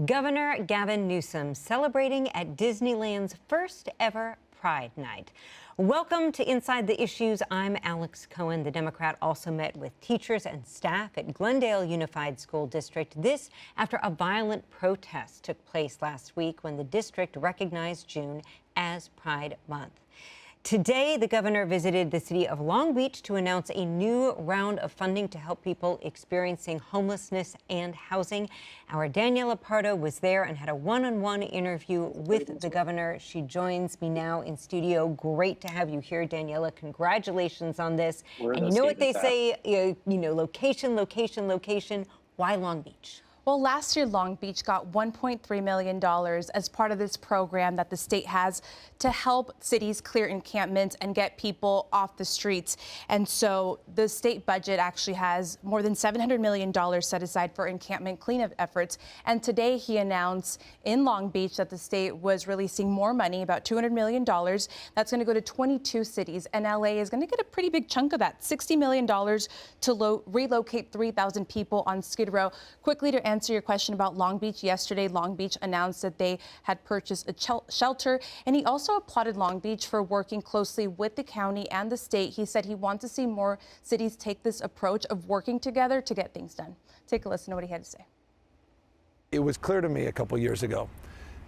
Governor Gavin Newsom celebrating at Disneyland's first ever Pride Night. Welcome to Inside the Issues. I'm Alex Cohen. The Democrat also met with teachers and staff at Glendale Unified School District. This after a violent protest took place last week when the district recognized June as Pride Month. Today, the governor visited the city of Long Beach to announce a new round of funding to help people experiencing homelessness and housing. Our Daniela Pardo was there and had a one-on-one interview with the governor. She joins me now in studio. Great to have you here, Daniela. Congratulations on this. And you know what they say, location, location, location. Why Long Beach? Well, last year, Long Beach got $1.3 million as part of this program that the state has to help cities clear encampments and get people off the streets. And so the state budget actually has more than $700 million set aside for encampment cleanup efforts. And today he announced in Long Beach that the state was releasing more money, about $200 million. That's going to go to 22 cities. And LA is going to get a pretty big chunk of that, $60 million to relocate 3,000 people on Skid Row. Quickly to answer your question about Long Beach, yesterday Long Beach announced that they had purchased a shelter, and he also applauded Long Beach for working closely with the county and the state. He said he wants to see more cities take this approach of working together to get things done. Take a listen to what he had to say. It was clear to me a couple years ago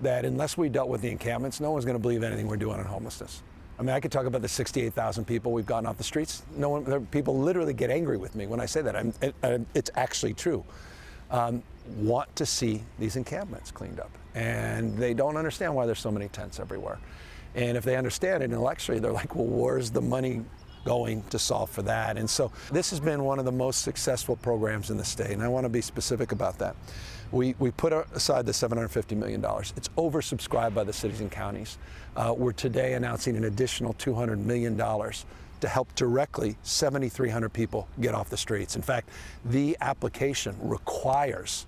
that unless we dealt with the encampments, no one's going to believe anything we're doing on homelessness. I mean, I could talk about the 68,000 people we've gotten off the streets. People literally get angry with me when I say that. It's actually true. Want to see these encampments cleaned up, and they don't understand why there's so many tents everywhere. And if they understand it intellectually, they're like, well, where's the money going to solve for that? And so this has been one of the most successful programs in the state, and I want to be specific about that. We put aside the $750 million. It's oversubscribed by the cities and counties. We're today announcing an additional $200 million to help directly 7,300 people get off the streets. In fact, the application requires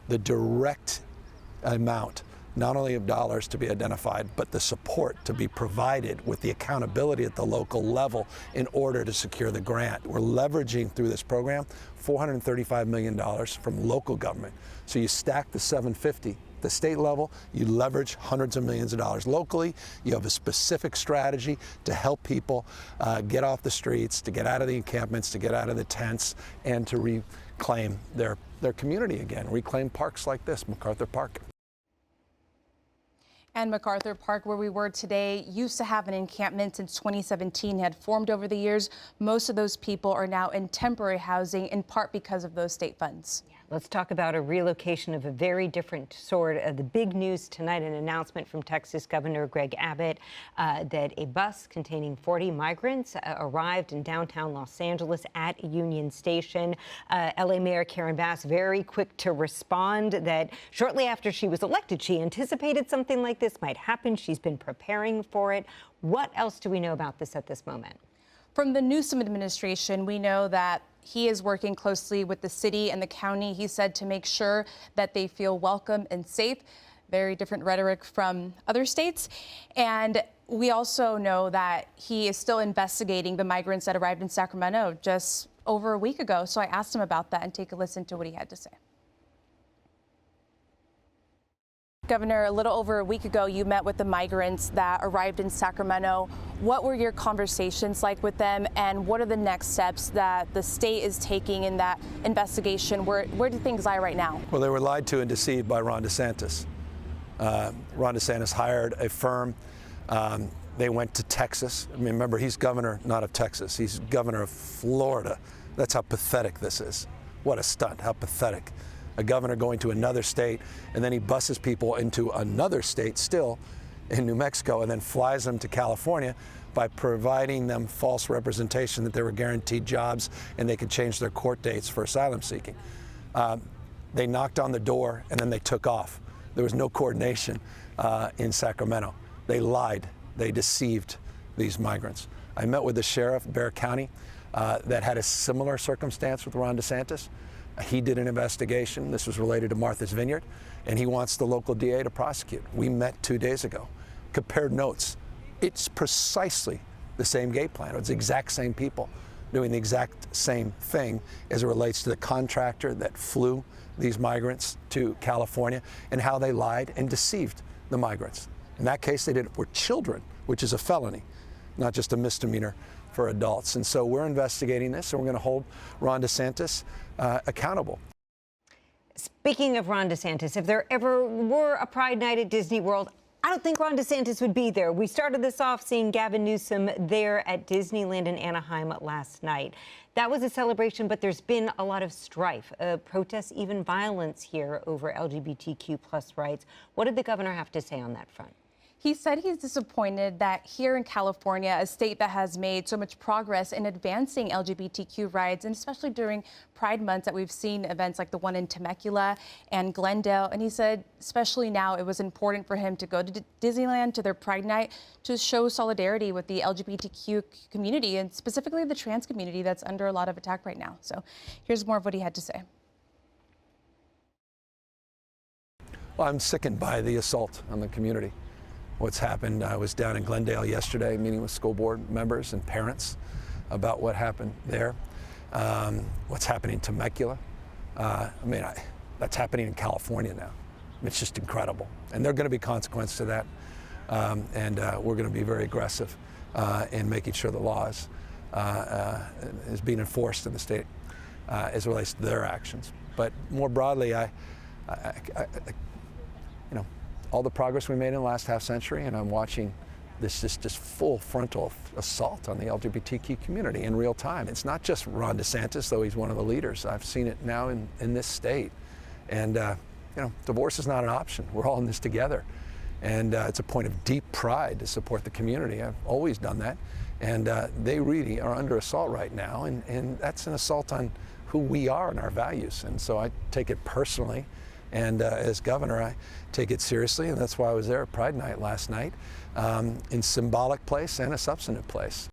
the direct amount, not only of dollars to be identified, but the support to be provided with the accountability at the local level in order to secure the grant. We're leveraging through this program $435 million from local government. So you stack the 750 the state level, you leverage hundreds of millions of dollars locally. You have a specific strategy to help people get off the streets, to get out of the encampments, to get out of the tents, and to reclaim their community again, reclaim parks like this, MacArthur Park. And MacArthur Park, where we were today, used to have an encampment since 2017, had formed over the years. Most of those people are now in temporary housing, in part because of those state funds. Let's talk about a relocation of a very different sort. The big news tonight, an announcement from Texas Governor Greg Abbott that a bus containing 40 migrants arrived in downtown Los Angeles at Union Station. LA Mayor Karen Bass very quick to respond that shortly after she was elected, she anticipated something like this might happen. She's been preparing for it. What else do we know about this at this moment? From the Newsom administration, we know that he is working closely with the city and the county, he said, to make sure that they feel welcome and safe. Very different rhetoric from other states. And we also know that he is still investigating the migrants that arrived in Sacramento just over a week ago. So I asked him about that, and take a listen to what he had to say. Governor, a little over a week ago, you met with the migrants that arrived in Sacramento. What were your conversations like with them, and what are the next steps that the state is taking in that investigation? Where do things lie right now? Well, they were lied to and deceived by Ron DeSantis. Ron DeSantis hired a firm. They went to Texas. I mean, remember, he's governor not of Texas. He's governor of Florida. That's how pathetic this is. What a stunt. How pathetic. A governor going to another state, and then he buses people into another state still in New Mexico, and then flies them to California by providing them false representation that they were guaranteed jobs and they could change their court dates for asylum seeking. They knocked on the door and then they took off. There was no coordination in Sacramento. They lied. They deceived these migrants. I met with the sheriff, Bexar County, that had a similar circumstance with Ron DeSantis. He did an investigation. This was related to Martha's Vineyard, and he wants the local DA to prosecute. We met 2 days ago, compared notes. It's precisely the same game plan. It's the exact same people. doing the exact same thing as it relates to the contractor that flew these migrants to California and how they lied and deceived the migrants. In that case, they did it for children, which is a felony, not just a misdemeanor for adults. And so we're investigating this, and we're going to hold Ron DeSantis accountable. Speaking of Ron DeSantis, if there ever were a Pride Night at Disney World, I don't think Ron DeSantis would be there. We started this off seeing Gavin Newsom there at Disneyland in Anaheim last night. That was a celebration, but there's been a lot of strife, protests, even violence here over LGBTQ plus rights. What did the governor have to say on that front? He said he's disappointed that here in California, a state that has made so much progress in advancing LGBTQ rights, and especially during Pride Month, that we've seen events like the one in Temecula and Glendale. And he said, especially now, it was important for him to go to Disneyland to their Pride Night to show solidarity with the LGBTQ community, and specifically the trans community that's under a lot of attack right now. So here's more of what he had to say. Well, I'm sickened by the assault on the community. What's happened. I was down in Glendale yesterday meeting with school board members and parents about what happened there. What's happening in Temecula. That's happening in California now. It's just incredible. And there are going to be consequences to that. We're going to be very aggressive in making sure the law is being enforced in the state as it relates to their actions. But more broadly, all the progress we made in the last half century, and I'm watching this just full frontal assault on the LGBTQ community in real time. It's not just Ron DeSantis, though he's one of the leaders. I've seen it now in this state. And divorce is not an option. We're all in this together. And it's a point of deep pride to support the community. I've always done that. And they really are under assault right now. And that's an assault on who we are and our values. And so I take it personally. And as governor, I take it seriously, and that's why I was there at Pride Night last night, in symbolic place and a substantive place.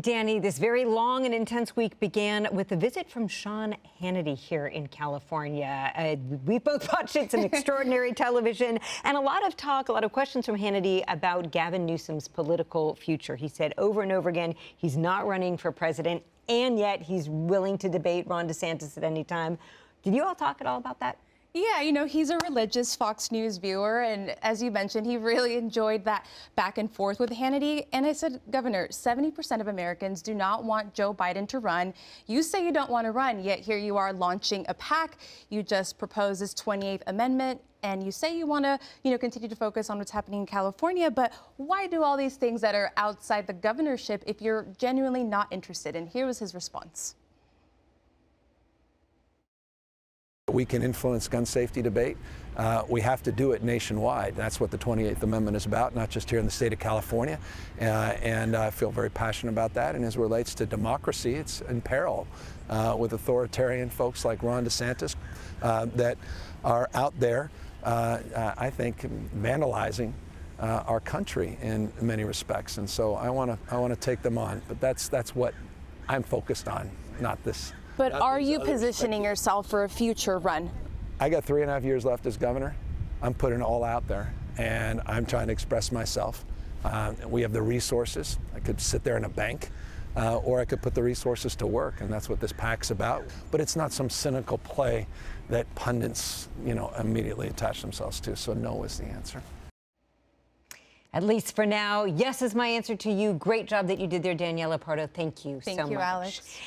Danny, this very long and intense week began with a visit from Sean Hannity here in California. We both watched it, some extraordinary television, and a lot of talk, a lot of questions from Hannity about Gavin Newsom's political future. He said over and over again he's not running for president, and yet he's willing to debate Ron DeSantis at any time. Did you all talk at all about that? Yeah, he's a religious Fox News viewer, and as you mentioned, he really enjoyed that back and forth with Hannity. And I said, Governor, 70% of Americans do not want Joe Biden to run. You say you don't want to run, yet here you are launching a PAC. You just proposed this 28th Amendment, and you say you want to, continue to focus on what's happening in California. But why do all these things that are outside the governorship if you're genuinely not interested? And here was his response. We can influence gun safety debate. We have to do it nationwide. That's what the 28th Amendment is about, not just here in the state of California. And I feel very passionate about that. And as it relates to democracy, it's in peril with authoritarian folks like Ron DeSantis that are out there, I think, vandalizing our country in many respects. And so I want to take them on. But that's what I'm focused on, not this. But are you positioning yourself for a future run? I got 3.5 years left as governor. I'm putting it all out there, and I'm trying to express myself. We have the resources. I could sit there in a bank, or I could put the resources to work, and that's what this PAC's about. But it's not some cynical play that pundits, immediately attach themselves to. So no is the answer. At least for now, yes is my answer to you. Great job that you did there, Daniela Pardo. Thank you so much. Thank you, Alex.